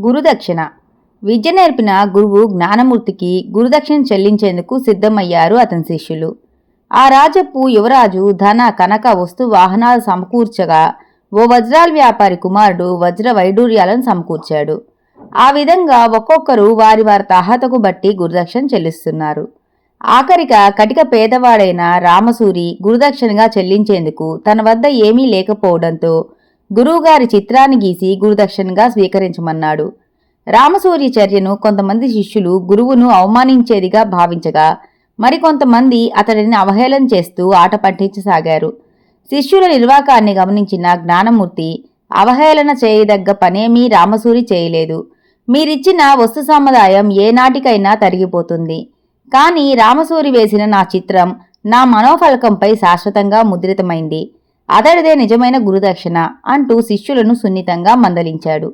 గురుదక్షిణ. విద్య నేర్పిన గురువు జ్ఞానమూర్తికి గురుదక్షిణ చెల్లించేందుకు సిద్ధమయ్యారు అతని శిష్యులు. ఆ రాజపు యువరాజు ధన కనక వస్తు వాహనాలు సమకూర్చగా ఓ వజ్రాల వ్యాపారి కుమారుడు వజ్ర వైడూర్యాలను సమకూర్చాడు. ఆ విధంగా ఒక్కొక్కరు వారి వారి తాహతకు బట్టి గురుదక్షిణ చెల్లిస్తున్నారు. ఆఖరిగా కటిక పేదవాడైన రామసూరి గురుదక్షిణగా చెల్లించేందుకు తన వద్ద ఏమీ లేకపోవడంతో గురువుగారి చిత్రాన్ని గీసి గురుదక్షిణగా స్వీకరించమన్నాడు. రామసూరి చర్యను కొంతమంది శిష్యులు గురువును అవమానించేదిగా భావించగా మరికొంతమంది అతడిని అవహేళన చేస్తూ ఆట పట్టించసాగారు. శిష్యుల నిర్వాకాన్ని గమనించిన జ్ఞానమూర్తి అవహేళన చేయదగ్గ పనేమీ రామసూరి చేయలేదు. మీరిచ్చిన వస్తు సముదాయం ఏనాటికైనా తరిగిపోతుంది. కానీ రామసూరి వేసిన నా చిత్రం నా మనోఫలకంపై శాశ్వతంగా ముద్రితమైంది. అతడిదే నిజమైన గురుదక్షిణ అంటూ శిష్యులను సున్నితంగా మందలించాడు.